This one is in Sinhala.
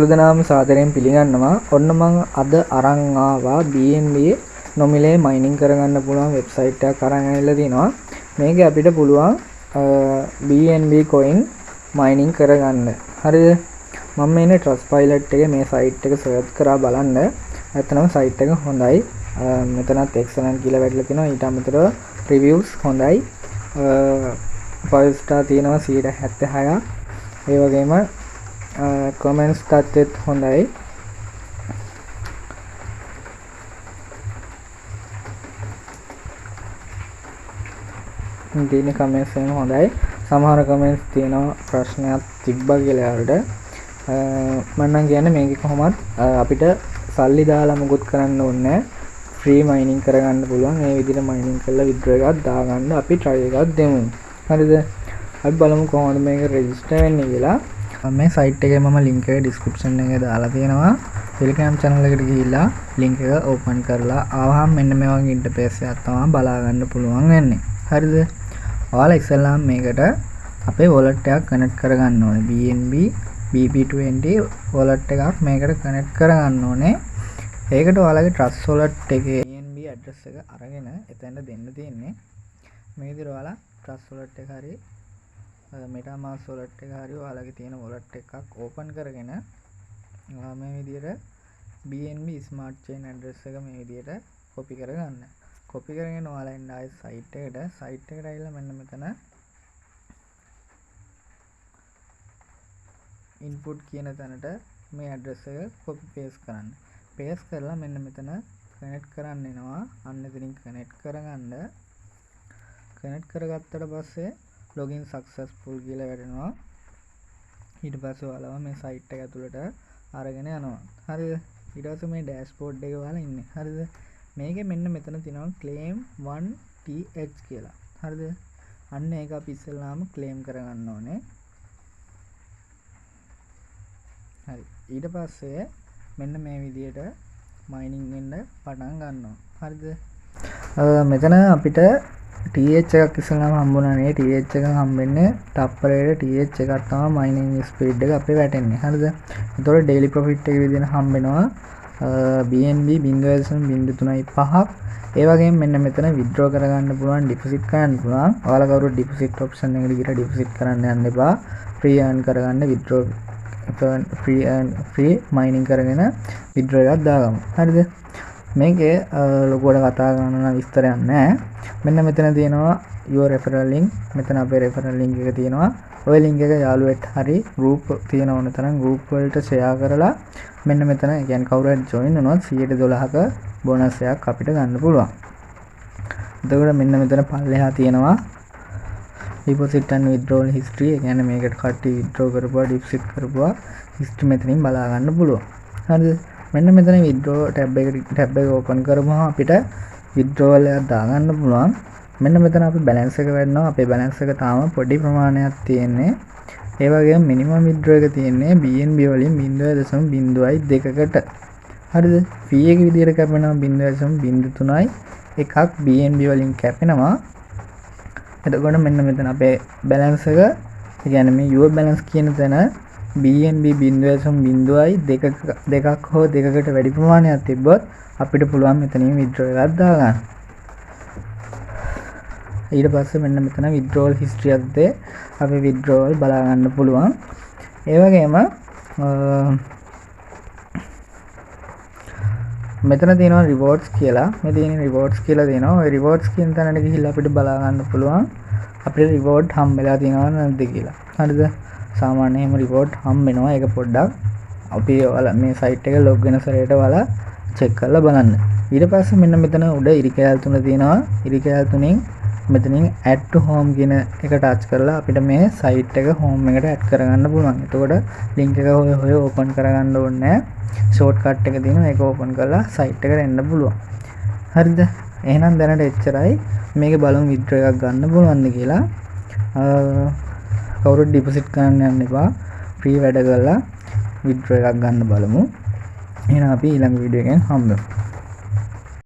සියලු දෙනාම සාදරයෙන් පිළිගන්නවා. ඔන්න මම අද අරන් ආවා BNB නොමිලේ මයිනින් කරගන්න පුළුවන් වෙබ්සයිට් එකක් අරන් ඇවිල්ලා තිනවා. මේකේ අපිට පුළුවන් BNB coin mining කරගන්න. හරිද? මම මේ Trustwallet එකේ මේ site එක search කරලා බලන්න. ඇත්තටම site එක හොඳයි. මෙතනත් excellent කියලා වැටලා තිනවා. ඊට අමතරව reviews හොඳයි. 5 star තියෙනවා 76ක්. ඒ වගේම comments තාත්තෙත් හොඳයි. ඉතින් comments එක හොඳයි. සමහර comments තියෙනවා ප්‍රශ්නයක් තිබ්බා කියලා වලට. මම නම් කියන්නේ මේක කොහොමත් අපිට සල්ලි දාලා මුකුත් කරන්න ඕනේ නැහැ. free mining කරගන්න පුළුවන්. මේ විදිහට mining කරලා withdraw එකක් දාගන්න අපි try එකක් දෙමු. හරිද? අපි බලමු කොහොමද මේක register වෙන්නේ කියලා. මේ site එකේ මම link එක description එකේ දාලා තියෙනවා. Telegram channel එකට ගිහිල්ලා link එක open කරලා ආවහම මෙන්න මේ වගේ interface එකක් තමයි බලා ගන්න පුළුවන් වෙන්නේ. හරිද? ඔයාලා ඉස්සෙල්ලාම මේකට අපේ wallet එකක් connect කරගන්න ඕනේ. BNB BB20 wallet එකක් මේකට connect කරගන්න ඕනේ. ඒකට ඔයාලගේ Trustwallet එකේ BNB address එක අරගෙන එතන දෙන්න තියෙන්නේ. මේ විදිහට ඔයාලා Trustwallet එක හරි MetaMask wallet එක හරි ඔයාලගේ තියෙන wallet එකක් open කරගෙන මේ විදිහට BNB smart chain address එක මේ විදිහට copy කරගන්න. copy කරගෙන ඔයාලා එන්න ආයේ site එකට ඇවිල්ලා මෙන්න මෙතන input කියන තැනට මේ address එක copy paste කරන්න. paste කරලා මෙන්න මෙතන connect කරන්න එනවා. අන්න එතනින් connect කරගන්න. connect කරගත්තට පස්සේ login successful කියලා වැටෙනවා. ඊට පස්සේ ඔයාලව මේ site එක ඇතුළට අරගෙන යනවා. හරිද? ඊට පස්සේ මේ dashboard එකේ ඔයාලා ඉන්නේ. හරිද? මේකේ මෙන්න මෙතන තියෙනවා claim 1th කියලා. හරිද? අන්න ඒක අපි ඉස්සෙල්ලාම claim කරගන්න ඕනේ. හරි. ඊට පස්සේ මෙන්න මේ විදිහට mining වෙන්න පටන් ගන්නවා. හරිද? මෙතන අපිට TH එකක් ඉස්සෙල්ලාම හම්බුණා නේ. TH එක හම්බෙන්නේ තප්පරයට TH එකක් තමයි mining speed එක අපේ වැටෙන්නේ. හරිද? ඒතකොට daily profit එක විදිහට හම්බෙනවා BNB 0.05ක්. ඒ වගේම මෙන්න මෙතන withdraw කරගන්න පුළුවන්, deposit කරන්න පුළුවන්. ඔයාලා කවුරුත් deposit option එකට ගිහලා deposit කරන්න යන්න එපා. free earn කරගන්න withdraw free mining කරගෙන withdraw එකක් දාගමු. හරිද? මේකේ ලොකුවට කතා කරන්න විස්තරයක් නැහැ. මෙන්න මෙතන තියෙනවා your referral link. මෙතන අපේ referral link එක තියෙනවා. ඔය link එක යාළුවෙක්ට හරි group තියෙන ඕන තරම් group වලට share කරලා මෙන්න මෙතන කියන්නේ කවුරු හරි join වුණොත් 112ක bonus එකක් අපිට ගන්න පුළුවන්. එතකොට මෙන්න මෙතන පල්ලෙහා තියෙනවා deposit and withdrawal history. ඒ කියන්නේ මේකට කට්ටිය withdraw කරපුවා, deposit කරපුවා history මෙතනින් බලා ගන්න පුළුවන්. හරිද? මෙන්න මෙතන withdraw tab එක open කරපුවම අපිට withdrawal එකක් දාගන්න පුළුවන්. මෙන්න මෙතන අපි balance එක වෙන්නවා. අපේ balance එක තාම පොඩි ප්‍රමාණයක් තියෙන්නේ. ඒ වගේම minimum withdraw එක තියෙන්නේ BNB වලින් 0.02කට. හරිද? fee එක විදිහට කැපෙනවා 0.03යි. එකක් BNB වලින් කැපෙනවා. එතකොට මෙන්න මෙතන අපේ balance එක, ඒ කියන්නේ මේ your balance කියන තැන BNB 0.02ක් හෝ දෙකකට වැඩි ප්‍රමාණයක් තිබ්බොත් අපිට පුළුවන් මෙතනින් withdraw එකක් දාගන්න. ඊට පස්සේ මෙන්න මෙතන withdrawal history එකත් අපි withdrawal බලා ගන්න පුළුවන්. ඒ වගේම මෙතන තියෙනවා rewards කියලා. මේ තියෙන rewards කියලා තියෙනවා. ඔය rewards කියන තැනට ගිහිල්ලා අපිට බලා ගන්න පුළුවන් අපිට reward හම්බෙලා තියෙනවද නැද්ද කියලා. හරිද? සාමාන්‍යයෙන් reward හම්බෙනවා. ඒක පොඩ්ඩක් අපි ඔයාලා මේ site එක log වෙන සැරේට ඔයාලා check කරලා බලන්න. ඊට පස්සේ මෙන්න මෙතන උඩ ඉරිකෑල් තුන තියෙනවා. ඉරිකෑල් තුනෙන් මෙතනින් add to home කියන එක touch කරලා අපිට මේ site එක home එකට add කරගන්න පුළුවන්. එතකොට link එක හොය open කරගන්න ඕනේ නැහැ. shortcut එක තියෙනවා. ඒක open කරලා site එකට එන්න පුළුවන්. හරිද? එහෙනම් දැනට එච්චරයි. මේක බලමු withdraw එකක් ගන්න පුළුවන්ද කියලා. කවුරුත් deposit කරන්න යන්න එපා. free වැඩ කරලා withdraw එකක් ගන්න බලමු. එහෙනම් අපි ඊළඟ වීඩියෝ එකෙන් හම්බෙමු.